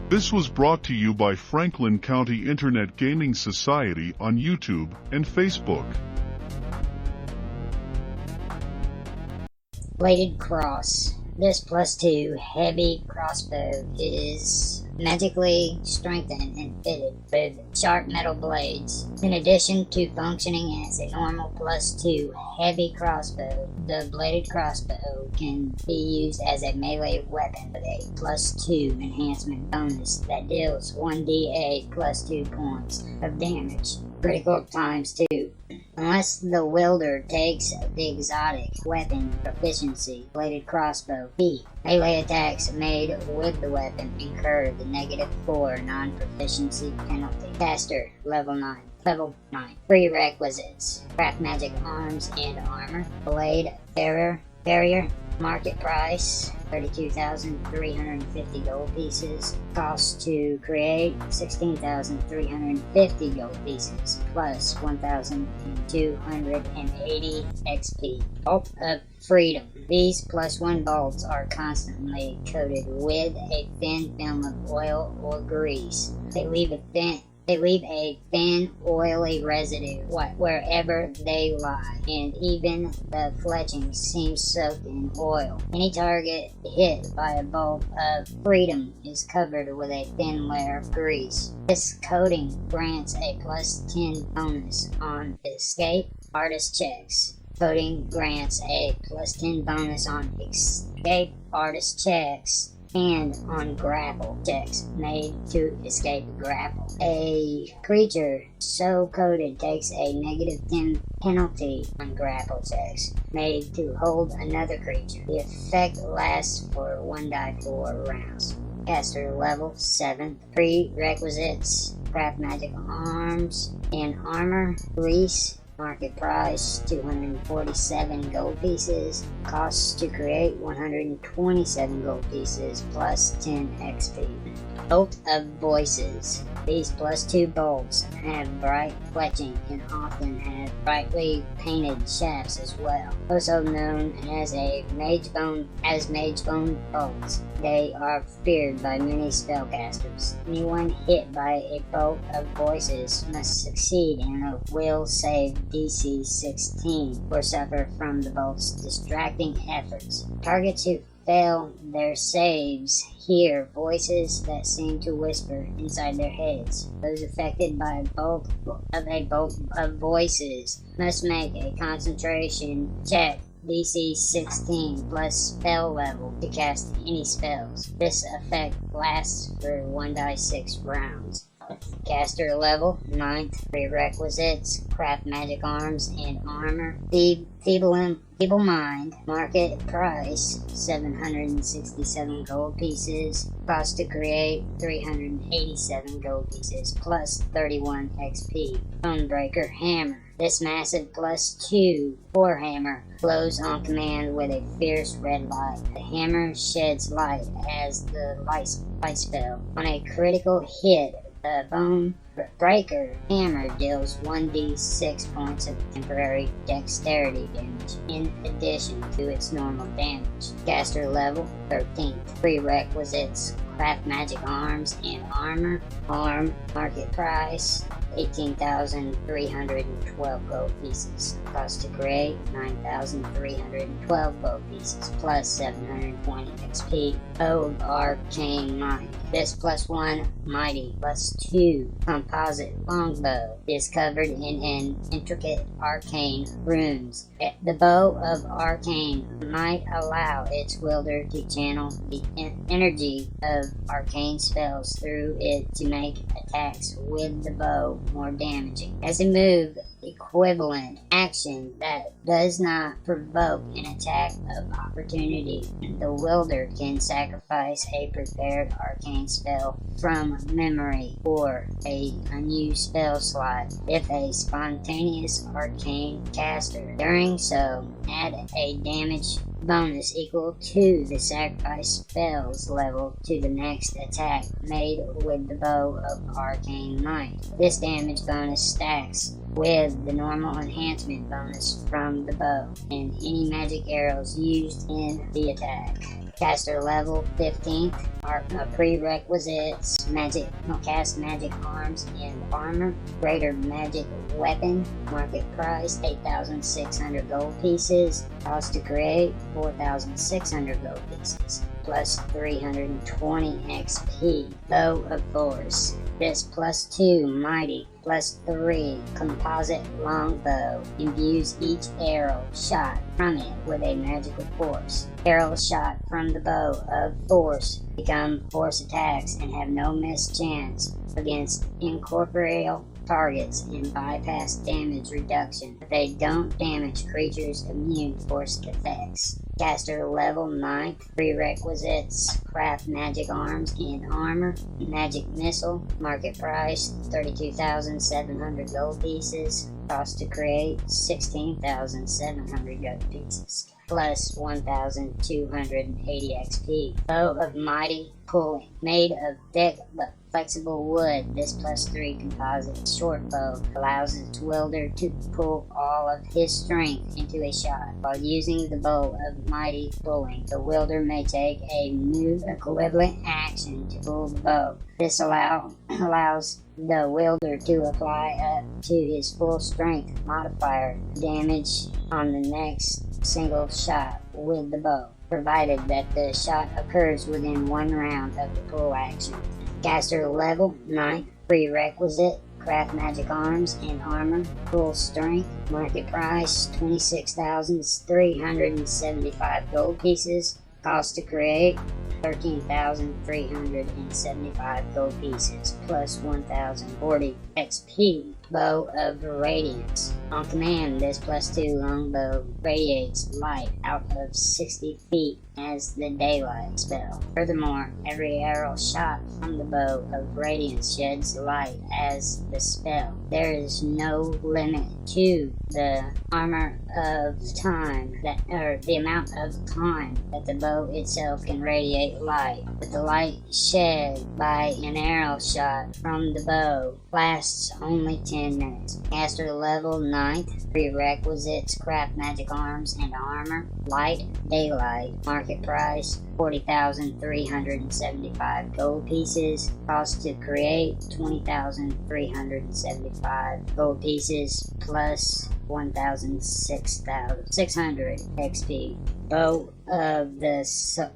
This was brought to you by Franklin County Internet Gaming Society on YouTube and Facebook. Bladed Cross. This +2 heavy crossbow is magically strengthened and fitted with sharp metal blades. In addition to functioning as a normal +2 heavy crossbow, the bladed crossbow can be used as a melee weapon with a +2 enhancement bonus that deals 1d8 +2 points of damage, critical ×2. Unless the wielder takes the exotic weapon proficiency, bladed crossbow B. Melee attacks made with the weapon incur the -4 non-proficiency penalty. Caster, level 9. Level 9. Prerequisites. Craft magic arms and armor. Blade barrier. Market price, 32,350 gold pieces. Cost to create, 16,350 gold pieces, plus 1,280 XP. Bolt of Freedom. These +1 bolts are constantly coated with a thin film of oil or grease. They leave a thin, oily residue wherever they lie, and even the fletching seems soaked in oil. Any target hit by a bolt of freedom is covered with a thin layer of grease. This coating grants a +10 bonus on escape artist checks. Coating grants a +10 bonus on escape artist checks and on grapple checks made to escape grapple. A creature so coated takes a -10 penalty on grapple checks made to hold another creature. The effect lasts for 1d4 rounds. Caster level 7. Prerequisites. Craft magic arms and armor. Grease. Market price, 247 gold pieces. Costs to create, 127 gold pieces, plus 10 XP. Bolt of Voices. These +2 bolts have bright fletching and often have brightly painted shafts as well. Also known as magebone bolts. They are feared by many spellcasters. Anyone hit by a bolt of voices must succeed in a will save DC 16 or suffer from the bolt's distracting efforts. Targets who fail their saves hear voices that seem to whisper inside their heads. Those affected by a bolt of voices must make a concentration check DC 16 plus spell level to cast any spells. This effect lasts for 1d6 rounds. Caster level 9th. Prerequisites. Craft magic arms and armor. Feeble mind. Market price 767 gold pieces. Cost to create 387 gold pieces plus 31 XP. Bonebreaker hammer. This massive +2 forehammer glows on command with a fierce red light. The hammer sheds light as the light spell. On a critical hit, the Bone Breaker hammer deals 1d6 points of temporary dexterity damage in addition to its normal damage. Caster level 13th. Prerequisites. Craft magic arms and armor. Market price 18,312 gold pieces. Cost to create 9,312 gold pieces plus 720 XP. Of Arcane Might. This +1 mighty +2 composite longbow is covered in an intricate arcane runes. The bow of arcane might allow its wielder to channel the energy of arcane spells through it to make attacks with the bow more damaging. As a move equivalent action that does not provoke an attack of opportunity, the wielder can sacrifice a prepared arcane spell from memory or a unused spell slot if a spontaneous arcane caster. During so, add a damage bonus equal to the sacrifice spell's level to the next attack made with the bow of arcane might. This damage bonus stacks with the normal enhancement bonus from the bow and any magic arrows used in the attack. Caster level 15th are prerequisites: cast magic arms and armor, greater magic weapon, market price 8,600 gold pieces, cost to create 4,600 gold pieces, plus 320 XP. Bow of Force. This +2 mighty, +3 composite longbow imbues each arrow shot from it with a magical force. Arrows shot from the bow of force become force attacks and have no miss chance against incorporeal targets and bypass damage reduction, but they don't damage creatures immune to force effects. Caster level 9th. Prerequisites: craft magic arms and armor, magic missile, market price 32,700 gold pieces, cost to create 16,700 gold pieces, plus 1,280 XP. Bow of mighty pulling, made of thick but flexible wood. This +3 composite short bow allows its wielder to pull all of his strength into a shot. While using the bow of mighty pulling, the wielder may take a move equivalent action to pull the bow. This allows the wielder to apply up to his full strength modifier damage on the next single shot with the bow, provided that the shot occurs within 1 round of the pull action. Caster level 9th. Prerequisite: craft magic arms and armor, full strength, market price 26,375 gold pieces, cost to create 13,375 gold pieces, plus 1,040 XP. Bow of Radiance. On command, this +2 longbow radiates light out of 60 feet as the daylight spell. Furthermore, every arrow shot from the bow of radiance sheds light as the spell. There is no limit to the amount of time that the bow itself can radiate light, but the light shed by an arrow shot from the bow lasts only 10 minutes. Caster level 9th. Prerequisites: craft magic arms and armor, light, daylight, market price 40,375 gold pieces, cost to create 20,375 gold pieces, plus 1,600 XP. Bow of the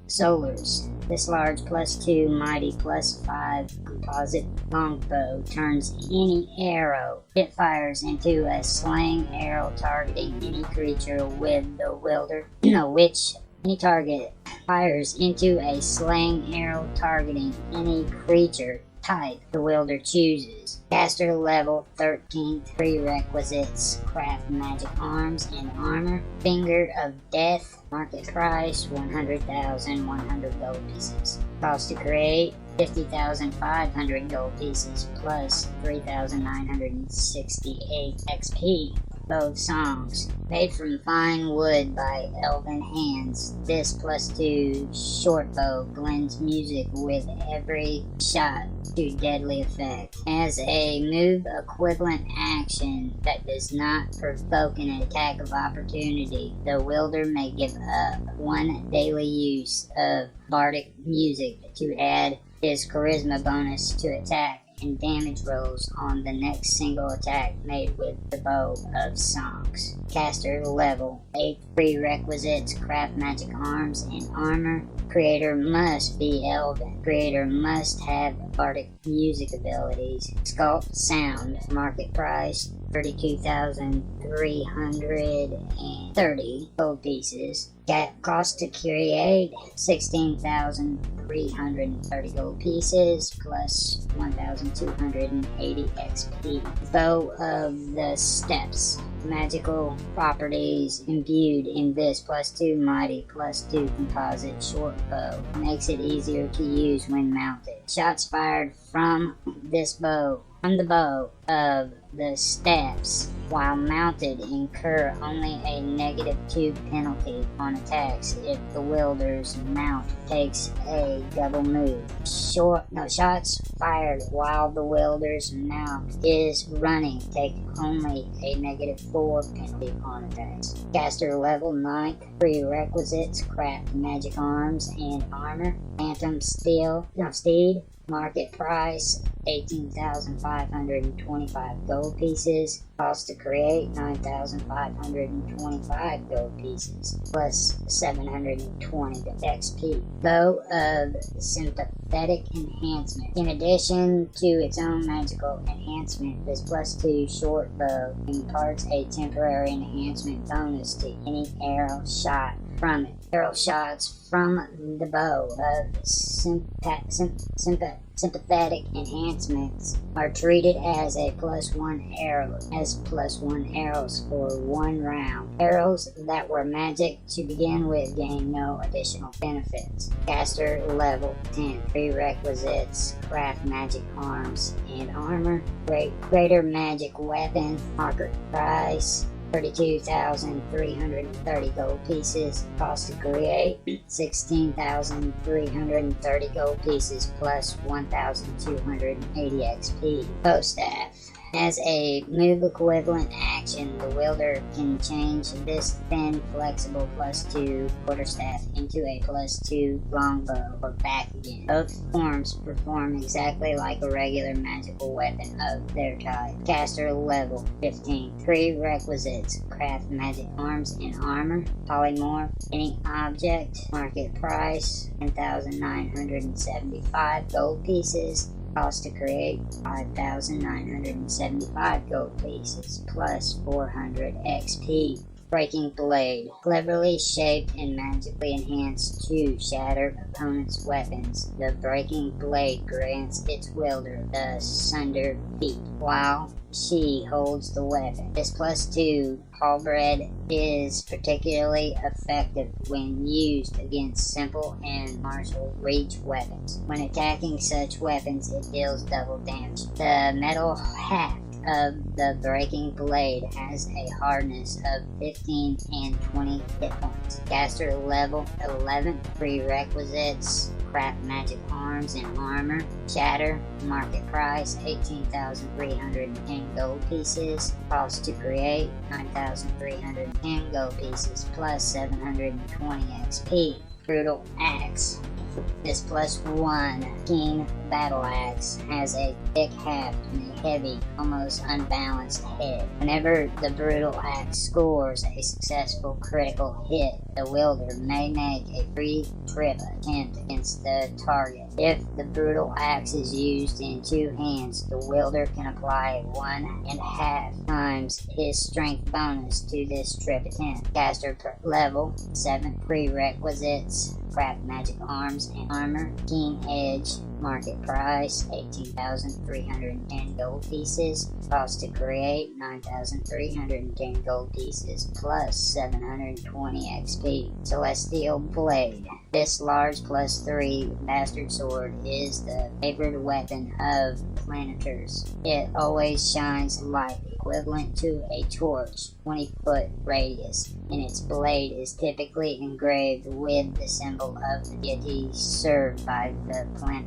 Solars. This large +2 mighty +5 composite longbow turns any arrow it fires into a slaying arrow targeting any creature with the wielder, which any target fires into a slaying arrow targeting any creature type the wielder chooses. Caster level 13th. Prerequisites: craft magic arms and armor, finger of death, market price 100,100 gold pieces, cost to create 50,500 gold pieces, plus 3,968 XP. Bow songs. Made from fine wood by elven hands, this +2 short bow blends music with every shot to deadly effect. As a move equivalent action that does not provoke an attack of opportunity, the wielder may give up 1 daily use of bardic music to add his charisma bonus to attack and damage rolls on the next single attack made with the bow of songs. Caster level 8. Prerequisites: craft magic arms and armor. Creator must be elven. Creator must have bardic music abilities. Sculpt sound. Market price 32,330 gold pieces. Cost to create 16,330 gold pieces, plus 1,280 XP. Bow of the Steppes. Magical properties imbued in this +2 mighty +2 composite short bow makes it easier to use when mounted. Shots fired from this bow from the bow of the steps while mounted incur only a -2 penalty on attacks if the wielder's mount takes a double move. Shots fired while the wielder's mount is running take only a -4 penalty on attacks. Caster level 9. Prerequisites: craft magic arms and armor. Phantom steed. Market price 18,525 gold pieces. Cost to create 9,525 gold pieces plus 720 XP. Bow of sympathetic enhancement. In addition to its own magical enhancement, this +2 short bow imparts a temporary enhancement bonus to any arrow shot from it. Arrow shots from the bow of sympathetic enhancements are treated as a +1 arrow, as +1 arrows for 1 round. Arrows that were magic to begin with gain no additional benefits. Caster level 10. Prerequisites: craft magic arms and armor. Greater magic weapon. Market price 32,330 gold pieces. Cost to create 16,330 gold pieces plus 1,280 XP. Bow staff. As a move equivalent action, the wielder can change this thin, flexible +2 quarterstaff into a +2 longbow or back again. Both forms perform exactly like a regular magical weapon of their type. Caster level 15. Prerequisites: craft magic arms and armor. Polymorph any object. Market price 10,975 gold pieces. Cost to create 5,975 gold pieces plus 400 XP. Breaking Blade. Cleverly shaped and magically enhanced to shatter opponents' weapons, the Breaking Blade grants its wielder the Sunder feat while she holds the weapon. This +2 halberd is particularly effective when used against simple and martial reach weapons. When attacking such weapons, it deals double damage. The metal haft of the Breaking Blade has a hardness of 15 and 20 hit points. Caster level 11. Prerequisites: craft magic arms and armor. Shatter. Market price 18,310 gold pieces. Cost to create 9,310 gold pieces plus 720 XP. Brutal Axe. This +1 keen battle axe has a thick haft and a heavy, almost unbalanced head. Whenever the brutal axe scores a successful critical hit, the wielder may make a free trip attempt against the target. If the brutal axe is used in 2 hands, the wielder can apply 1.5 times his strength bonus to this trip attempt. Caster level 7. Prerequisites: craft magic arms and armor. Keen edge. Market price 18,310 gold pieces. Cost to create 9,310 gold pieces plus 720 XP. Celestial Blade. This large +3 bastard sword is the favored weapon of planeters. It always shines light, equivalent to a torch, 20-foot radius, and its blade is typically engraved with the symbol of the deity served by the planeter.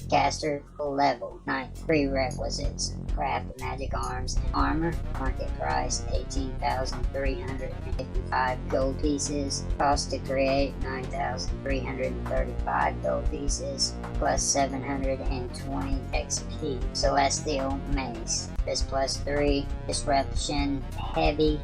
Caster level 9. Prerequisites: craft magic arms and armor. Market price 18,355 gold pieces. Cost to create 9,335 gold pieces plus 720 XP. Celestial Mace. This +3 disruption heavy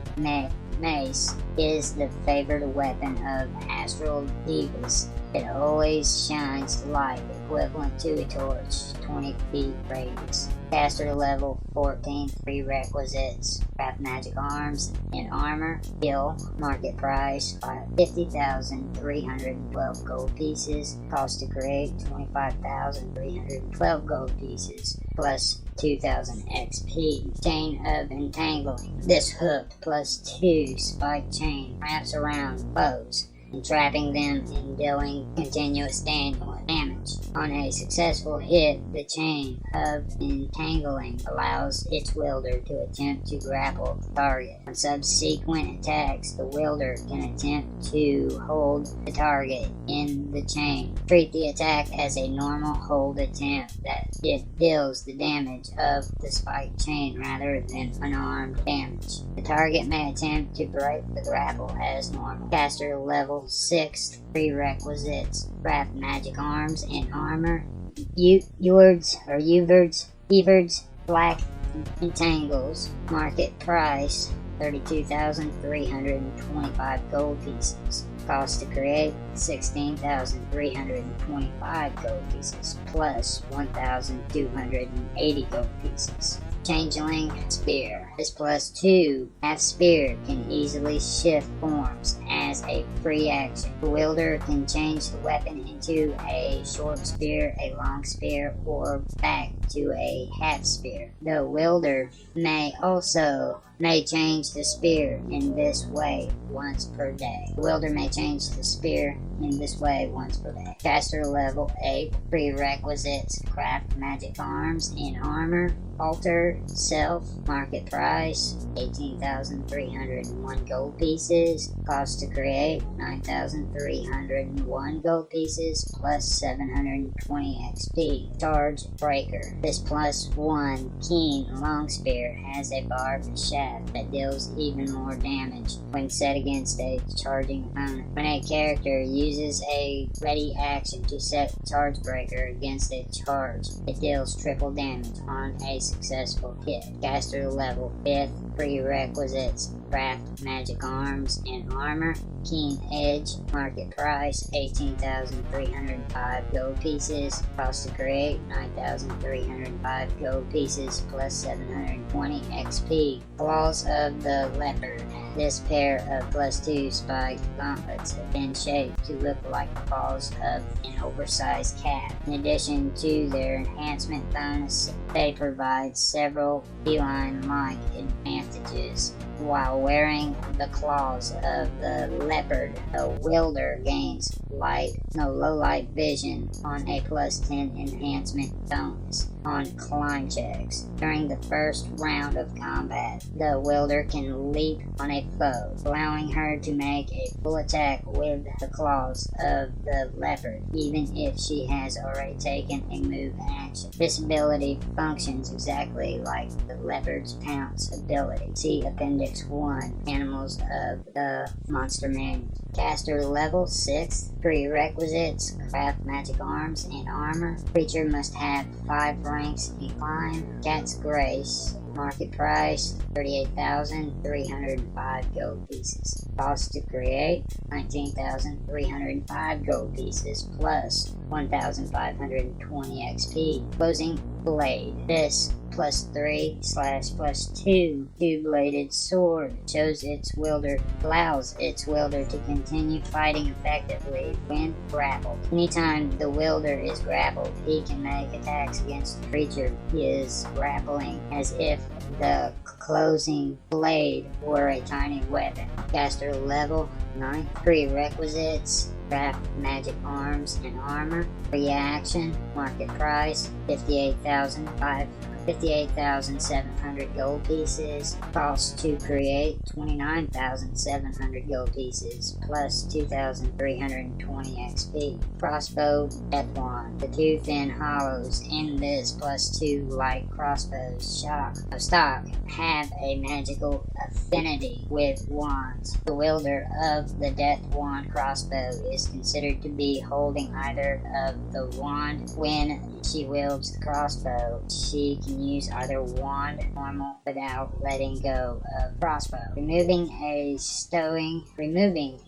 mace is the favored weapon of astral divas. It always shines light, equivalent to a torch, 20 feet radius. Caster level 14. Prerequisites: craft magic arms and armor. Skill. Market price 50,312 gold pieces. Cost to create 25,312 gold pieces plus 2,000 XP. Chain of Entangling. This hooked +2 spike chain wraps around foes, entrapping them and dealing continuous damage. On a successful hit, the chain of entangling allows its wielder to attempt to grapple the target. On subsequent attacks, the wielder can attempt to hold the target in the chain. Treat the attack as a normal hold attempt that it deals the damage of the spiked chain rather than unarmed damage. The target may attempt to break the grapple as normal. Caster level 6 prerequisites: craft magic arms and armor. Evards, black entangles. Market price 32,325 gold pieces. Cost to create 16,325 gold pieces plus 1,280 gold pieces. Changeling Spear. This +2 half spear can easily shift forms as a free action. The wielder can change the weapon into a short spear, a long spear, or back to a half spear. The wielder may change the spear in this way once per day. The wielder may change the spear in this way once per day. Caster level 8 prerequisites: craft magic arms and armor. Alter self. Market price 18,301 gold pieces. Cost to create 9,301 gold pieces plus 720 XP. Charge breaker. This +1 keen long spear has a barbed shaft that deals even more damage when set against a charging opponent. When a character uses a ready action to set charge breaker against a charge, it deals triple damage on a successful hit. Caster level 5th prerequisites: craft magic arms and armor. Keen edge. Market price 18,305 gold pieces. Cost to create 9,305 gold pieces plus 720 XP. Claws of the Leopard. This pair of +2 spiked gauntlets have been shaped to look like the paws of an oversized cat. In addition to their enhancement bonus, they provide several feline-like advantages. While wearing the claws of the leopard, the wielder gains low light vision on a +10 enhancement bonus on climb checks. During the first round of combat, the wielder can leap on a foe, allowing her to make a full attack with the claws of the leopard, even if she has already taken a move action. This ability functions exactly like the leopard's pounce ability. See Appendix 1, Animals of the Monster Manual. Caster level 6 prerequisites: craft magic arms and armor. Creature must have 5 ranks in climb. Cat's Grace. Market price 38,305 gold pieces. Cost to create 19,305 gold pieces plus 1,520 XP. Closing Blade. This +3/+2 two-bladed sword allows its wielder to continue fighting effectively when grappled. Anytime the wielder is grappled, he can make attacks against the creature he is grappling as if the closing blade were a tiny weapon. Caster level 9 prerequisites: craft magic arms and armor. Reaction. Market price 58,700 gold pieces. Cost to create 29,700 gold pieces plus 2,320 XP. Crossbow Death Wand. The 2 thin hollows in this +2 light crossbow's stock have a magical affinity with wands. The wielder of the Death Wand crossbow is considered to be holding either of the wand when she wields the crossbow. She can use either wand normal without letting go of crossbow. Removing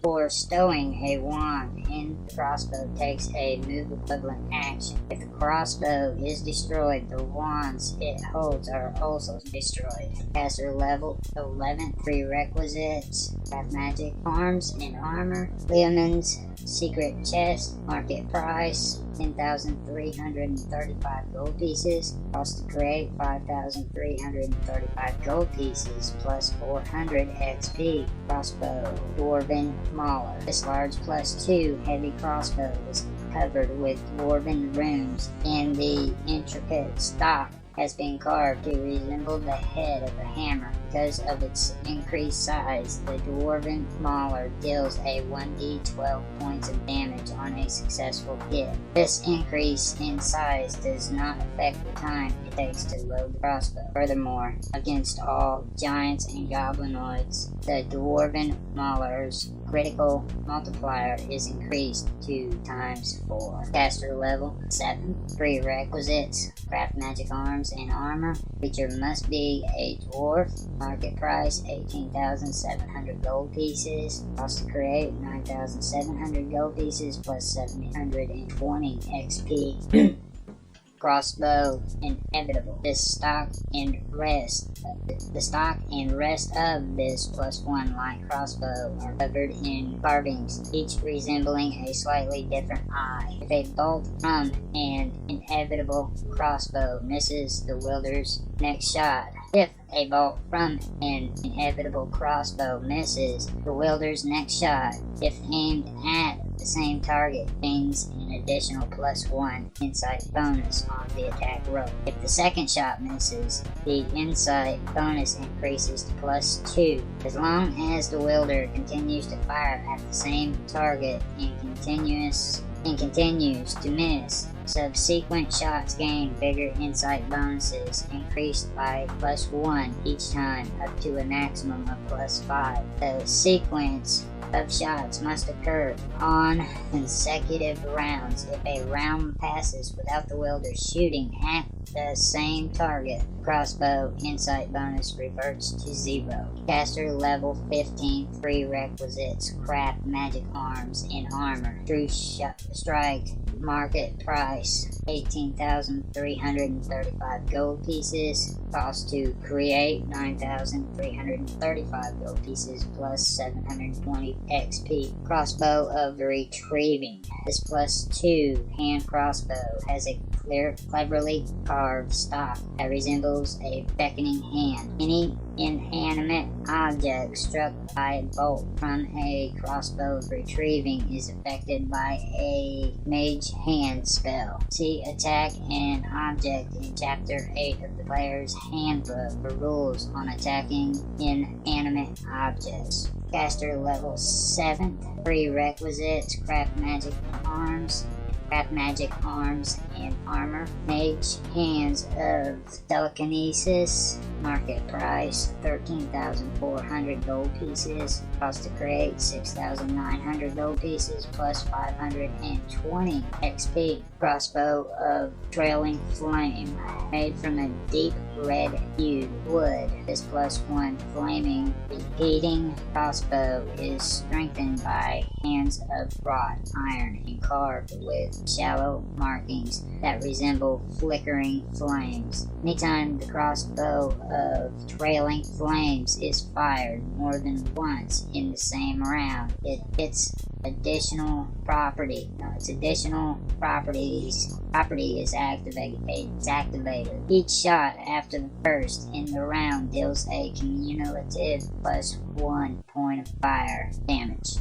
or stowing a wand in the crossbow takes a move equivalent action. If the crossbow is destroyed, the wands it holds are also destroyed. Caster level 11 prerequisites: craft magic arms and armor. Leonin's Secret Chest. Market price 10,335 gold pieces. Cost to create 5,335 gold pieces plus 400 XP. Crossbow Dwarven Mauler. This large +2 heavy crossbow is covered with dwarven runes, and the intricate stock has been carved to resemble the head of a hammer. Because of its increased size, the Dwarven Mauler deals a 1d12 points of damage on a successful hit. This increase in size does not affect the time it takes to load the crossbow. Furthermore, against all giants and goblinoids, the Dwarven Mauler's critical multiplier is increased to ×4. Caster level 7. Prerequisites: craft magic arms and armor. Creature must be a dwarf. Market price 18,700 gold pieces. Cost to create 9,700 gold pieces plus 720 XP. Crossbow inevitable. The stock and rest of this +1 light crossbow are covered in carvings, each resembling a slightly different eye. If a bolt from an inevitable crossbow misses the wielder's next shot, if a bolt from an inevitable crossbow misses the wielder's next shot, if aimed at the same target, gains an additional +1 insight bonus on the attack roll. If the second shot misses, the insight bonus increases to +2. As long as the wielder continues to fire at the same target and continues to miss, subsequent shots gain bigger insight bonuses, increased by +1 each time, up to a maximum of +5. The sequence of shots must occur on consecutive rounds. If a round passes without the wielder shooting at the same target, crossbow insight bonus reverts to 0. Caster level 15. Prerequisites: craft magic arms and armor. True strike. Market price 18,335 gold pieces. Cost to create 9,335 gold pieces plus 720 XP. Crossbow of retrieving. This +2 hand crossbow has a cleverly carved stock that resembles a beckoning hand. Any inanimate object struck by a bolt from a crossbow of retrieving is affected by a mage hand spell. See Attack an Object in Chapter 8 of the player's handbook for rules on attacking inanimate objects. Caster level 7. Prerequisites: craft magic arms. Craft magic arms and armor. Mage hands of telekinesis. Market price 13,400 gold pieces. Cost to create 6,900 gold pieces plus 520 XP. Crossbow of trailing flame, made from a deep red hued wood. This +1 flaming repeating crossbow is strengthened by hands of wrought iron and carved with shallow markings that resemble flickering flames. Anytime the crossbow of trailing flames is fired more than once in the same round, its additional property is activated. Each shot after the first in the round deals a cumulative +1 point of fire damage.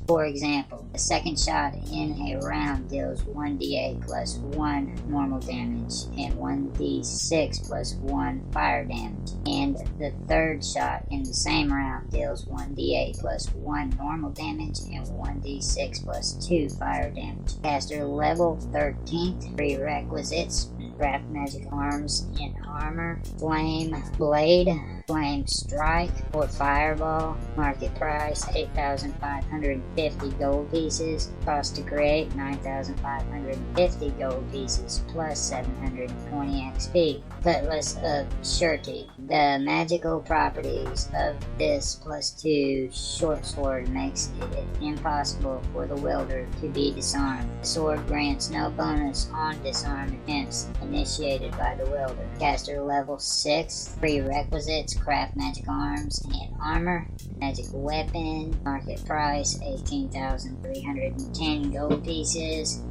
For example, the second shot in a round deals 1d8 plus 1 normal damage and 1d6 plus 1 fire damage, and the third shot in the same round deals 1d8 plus 1 normal damage and 1d6 plus 2 fire damage. Caster level 13th. Prerequisites: craft magic arms and armor. Flame blade, flame strike, or fireball. Market price 8,550 gold pieces. Cost to create 9,550 gold pieces plus 720 XP. Cutlass of surety. The magical properties of this +2 short sword makes it impossible for the wielder to be disarmed. The sword grants no bonus on disarm against initiated by the wielder. Caster level 6. Prerequisites: craft magic arms and armor. Magic weapon. Market price 18,310 gold pieces.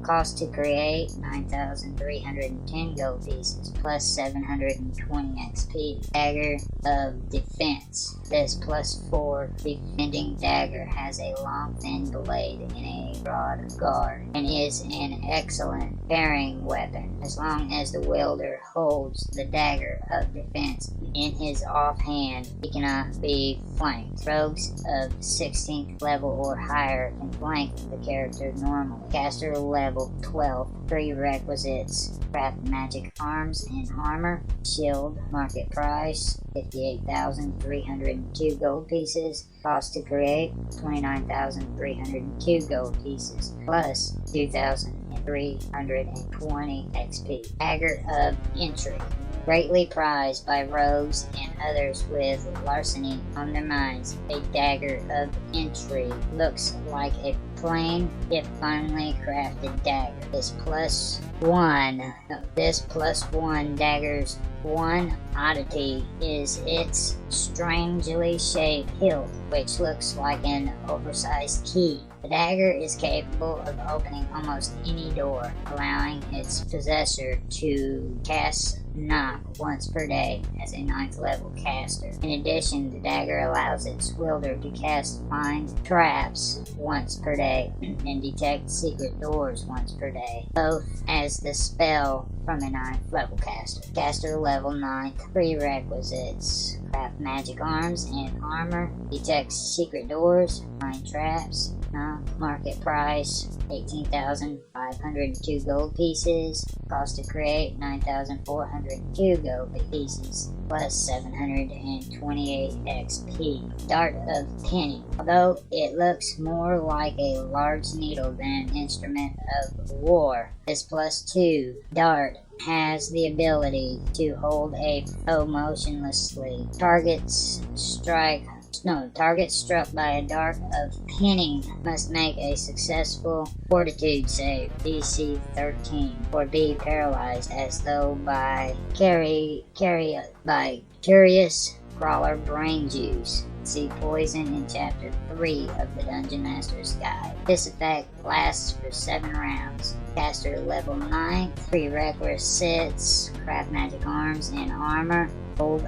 Cost to create 9,310 gold pieces plus 720 XP. Dagger of defense. This +4 defending dagger has a long thin blade and a broad guard and is an excellent parrying weapon. As long as the wielder holds the dagger of defense in his offhand, he cannot be flanked. Rogues of 16th level or higher can flank the character normally. Caster level 12. Prerequisites: craft magic arms and armor. Shield. Market price 58,302 gold pieces. Cost to create 29,302 gold pieces plus 2,320 XP. Dagger of entry. Greatly prized by rogues and others with larceny on their minds, a dagger of entry looks like a plain, if finely crafted dagger. This +1 dagger's one oddity is its strangely shaped hilt, which looks like an oversized key. The dagger is capable of opening almost any door, allowing its possessor to cast knock once per day as a 9th level caster. In addition, the dagger allows its wielder to cast find traps once per day and detect secret doors once per day, both as the spell from a 9th level caster. Caster level 9th. Prerequisites: craft magic arms and armor. Detect secret doors. Find traps. Market price 18,502 gold pieces. Cost to create 9,402 gold pieces plus 728 XP. Dart of penny. Although it looks more like a large needle than an instrument of war, this +2 dart has the ability to hold a foe motionlessly. Targets struck by a dart of penny must make a successful fortitude save, DC 13, or be paralyzed as though by curious crawler brain juice. See poison in chapter 3 of the Dungeon Master's Guide. This effect lasts for 7 rounds. Caster level 9. Prerequisites: craft magic arms and armor. Old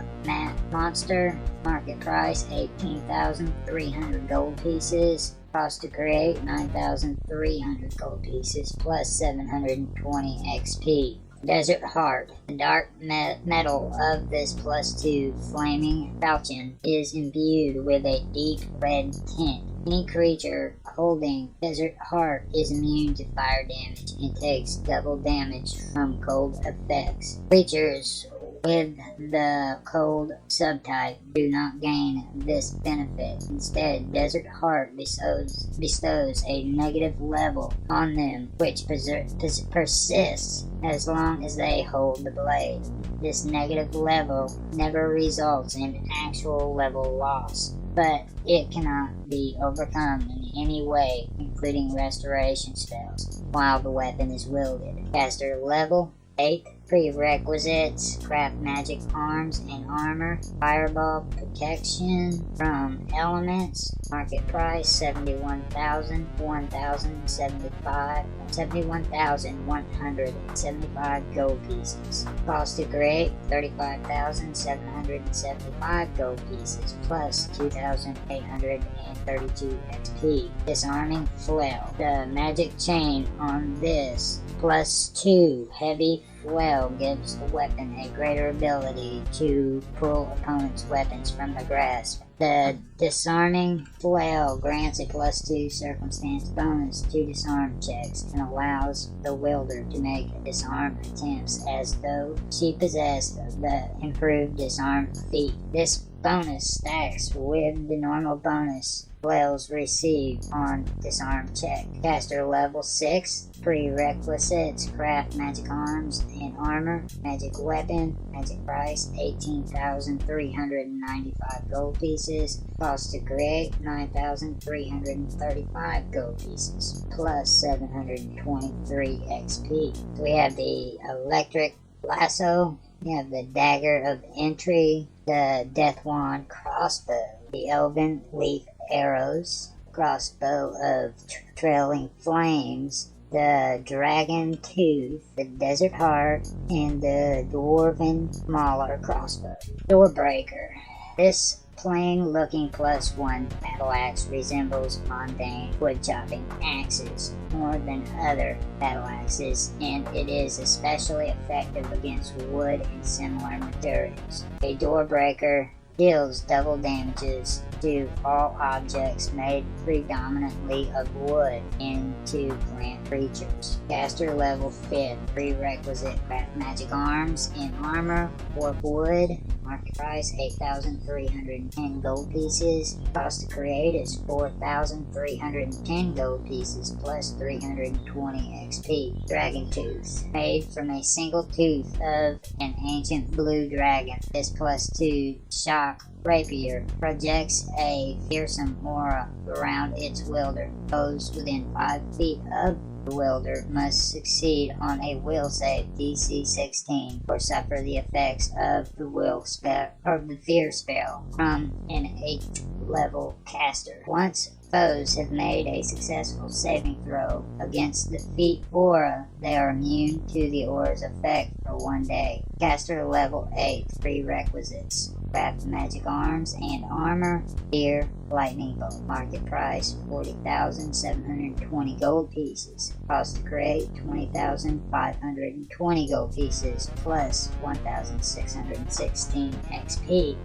monster. Market price 18,300 gold pieces. Cost to create 9,300 gold pieces plus 720 XP. Desert Heart. The dark metal of this +2 flaming falchion is imbued with a deep red tint. Any creature holding Desert Heart is immune to fire damage and takes double damage from cold effects. Creatures with the cold subtype do not gain this benefit. Instead, Desert Heart bestows a negative level on them, which persists as long as they hold the blade. This negative level never results in actual level loss, but it cannot be overcome in any way, including restoration spells, while the weapon is wielded. Caster level 8. Prerequisites: craft magic arms and armor. Fireball protection from elements. Market price 71,175 gold pieces. Cost to create 35,775 gold pieces plus 2,832 XP. Disarming flail. The magic chain on this +2 heavy flail gives the weapon a greater ability to pull opponents' weapons from their grasp. The disarming flail grants a +2 circumstance bonus to disarm checks and allows the wielder to make disarm attempts as though she possessed the improved disarm feat. This bonus stacks with the normal bonus spells received on disarm check. Caster level 6. Prerequisites: craft magic arms and armor, magic weapon, magic price 18,395 gold pieces, cost to create 9,335 gold pieces, plus 723 XP. So we have the electric lasso, we have the dagger of entry, the death wand crossbow, the elven leaf arrows, crossbow of trailing flames, the dragon tooth, the desert heart, and the dwarven Mauler crossbow. Doorbreaker. This plain looking +1 battle axe resembles mundane wood chopping axes more than other battle axes, and it is especially effective against wood and similar materials. A doorbreaker deals double damages to all objects made predominantly of wood and to plant creatures. Caster level 5. Prerequisite: craft magic arms and armor, warp wood. Market price 8,310 gold pieces. Cost to create is 4,310 gold pieces plus 320 XP. Dragon tooth. Made from a single tooth of an ancient blue dragon. This +2 shock rapier projects a fearsome aura around its wielder. Those within 5 feet of the wielder must succeed on a will save DC 16 or suffer the effects of the will spell or the fear spell from an 8th level caster. Once foes have made a successful saving throw against the feat aura, they are immune to the aura's effect for 1 day. Caster level 8. Prerequisites: craft magic arms and armor, fear, lightning bolt. Market price 40,720 gold pieces. Cost to create 20,520 gold pieces plus 1,616 XP.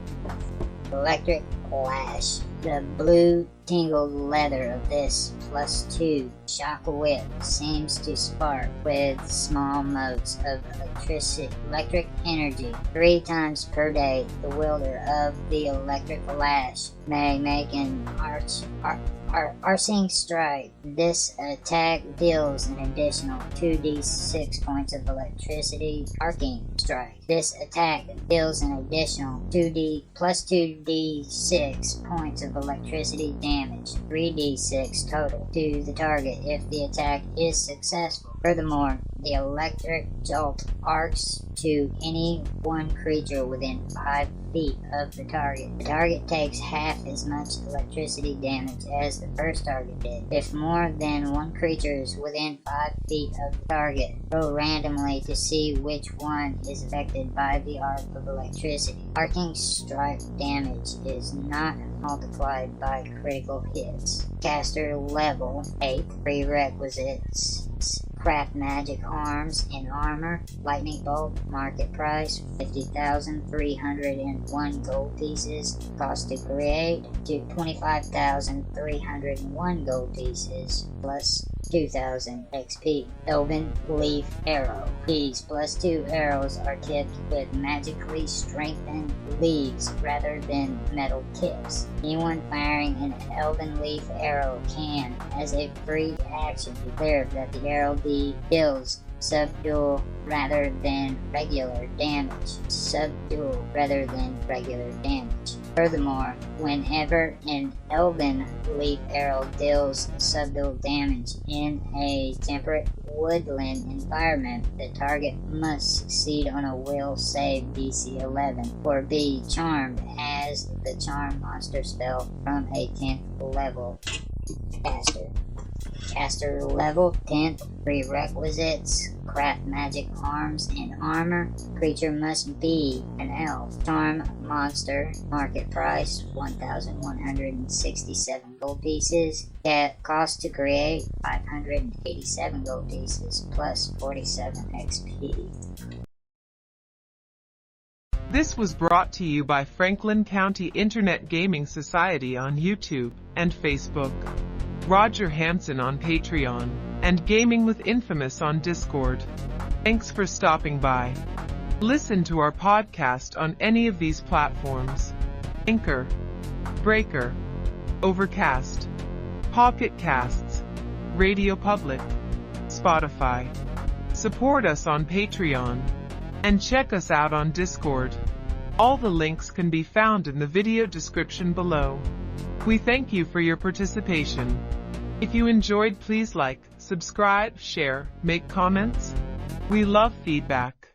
Electric lash. The blue tingled leather of this +2 shock whip seems to spark with small motes of electric energy. 3 times per day, the wielder of the electric lash may make an arcing strike. This attack deals an additional 2d6 points of electricity. Arcing strike. This attack deals an additional 2d6 points of electricity damage, 3d6 total, to the target if the attack is successful. Furthermore, the electric jolt arcs to any one creature within 5 feet of the target. The target takes half as much electricity damage as the first target did. If more than one creature is within 5 feet of the target, roll randomly to see which one is affected by the arc of electricity. Arcing strike damage is not multiplied by critical hits. Caster level 8. Prerequisites: craft magic arms and armor, lightning bolt. Market price 50,301 gold pieces. Cost to create to 25,301 gold pieces plus 2,000 XP. Elven leaf arrow. These +2 arrows are tipped with magically strengthened leaves rather than metal tips. Anyone firing an elven leaf arrow can, as a free action, declare that the arrow deals subdual rather than regular damage. Subdual rather than regular damage. Furthermore, whenever an elven leaf arrow deals subdual damage in a temperate woodland environment, the target must succeed on a will save DC 11 or be charmed as the charm monster spell from a 10th level caster. Caster level 10th. Prerequisites: craft magic arms and armor. Creature must be an elf. Charm monster. Market price 1,167 gold pieces. Cost to create 587 gold pieces plus 47 XP. This was brought to you by Franklin County Internet Gaming Society on YouTube and Facebook, Roger Hanson on Patreon, and Gaming with Infamous on Discord. Thanks for stopping by. Listen to our podcast on any of these platforms. Anchor, Breaker, Overcast, Pocket Casts, RadioPublic, Spotify. Support us on Patreon. And check us out on Discord. All the links can be found in the video description below. We thank you for your participation. If you enjoyed, please like, subscribe, share, make comments. We love feedback.